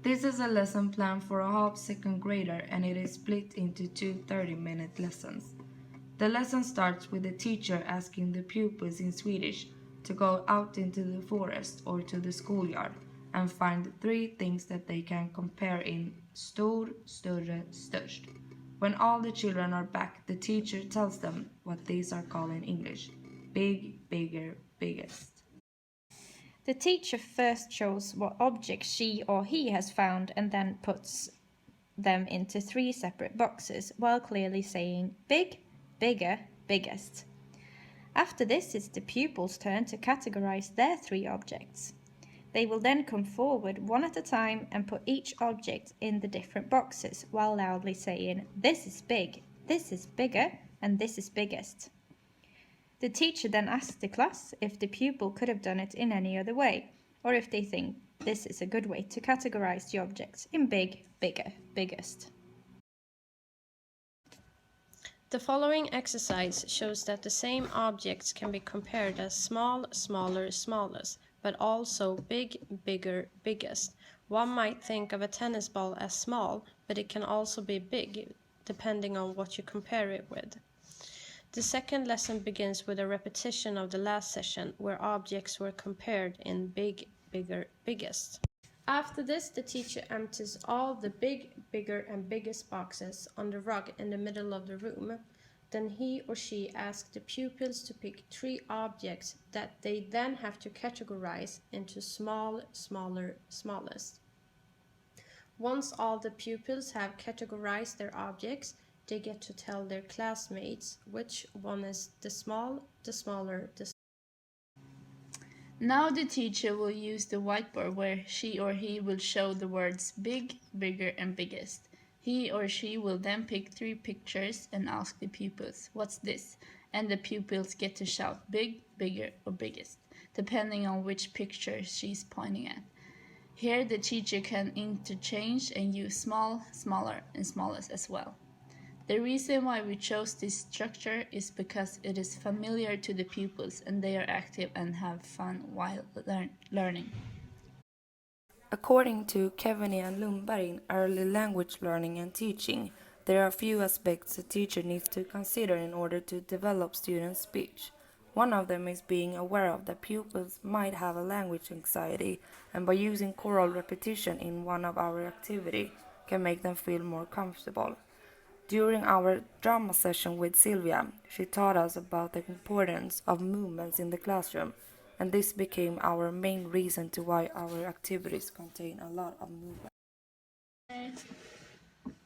This is a lesson plan for a half second grader and it is split into two 30-minute lessons. The lesson starts with the teacher asking the pupils in Swedish to go out into the forest or to the schoolyard and find 3 things that they can compare in stor, större, störst. When all the children are back, the teacher tells them what these are called in English: big, bigger, biggest. The teacher first shows what objects she or he has found and then puts them into 3 separate boxes while clearly saying big, bigger, biggest. After this, it's the pupils' turn to categorize their 3 objects. They will then come forward one at a time and put each object in the different boxes while loudly saying, this is big, this is bigger, and this is biggest. The teacher then asks the class if the pupil could have done it in any other way, or if they think this is a good way to categorize the objects in big, bigger, biggest. The following exercise shows that the same objects can be compared as small, smaller, smallest, but also big, bigger, biggest. One might think of a tennis ball as small, but it can also be big, depending on what you compare it with. The second lesson begins with a repetition of the last session, where objects were compared in big, bigger, biggest. After this, the teacher empties all the big, bigger, and biggest boxes on the rug in the middle of the room. Then he or she asks the pupils to pick 3 objects that they then have to categorize into small, smaller, smallest. Once all the pupils have categorized their objects, they get to tell their classmates which one is the small, the smaller, the Now the teacher will use the whiteboard where she or he will show the words big, bigger, and biggest. He or she will then pick 3 pictures and ask the pupils, what's this? And the pupils get to shout big, bigger, or biggest, depending on which picture she's pointing at. Here the teacher can interchange and use small, smaller, and smallest as well. The reason why we chose this structure is because it is familiar to the pupils and they are active and have fun while learning. According to Kevin and Lundberg in Early Language Learning and Teaching, there are a few aspects a teacher needs to consider in order to develop students' speech. One of them is being aware of that pupils might have a language anxiety, and by using choral repetition in one of our activities can make them feel more comfortable. During our drama session with Sylvia, she taught us about the importance of movements in the classroom, and this became our main reason to why our activities contain a lot of movement.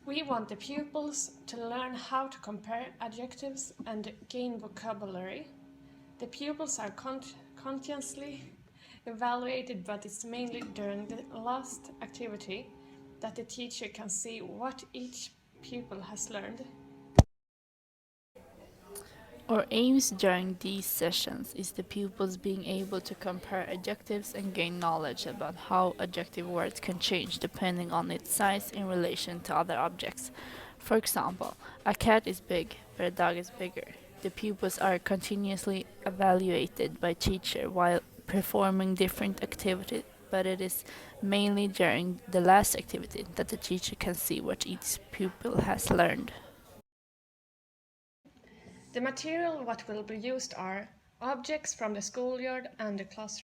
We want the pupils to learn how to compare adjectives and gain vocabulary. The pupils are consciously evaluated, but it's mainly during the last activity that the teacher can see what each pupil has learned. Our aims during these sessions is the pupils being able to compare adjectives and gain knowledge about how adjective words can change depending on its size in relation to other objects. For example, a cat is big, but a dog is bigger. The pupils are continuously evaluated by teacher while performing different activities, but it is mainly during the last activity that the teacher can see what each pupil has learned. The material what will be used are objects from the schoolyard and the classroom.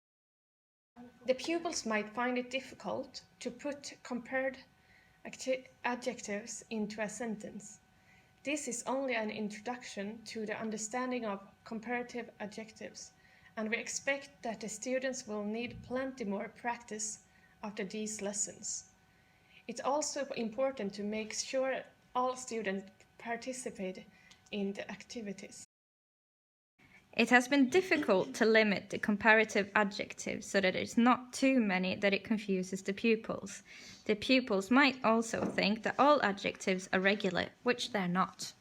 The pupils might find it difficult to put compared adjectives into a sentence. This is only an introduction to the understanding of comparative adjectives, and we expect that the students will need plenty more practice after these lessons. It's also important to make sure all students participate in the activities. It has been difficult to limit the comparative adjectives so that it's not too many that it confuses the pupils. The pupils might also think that all adjectives are regular, which they're not.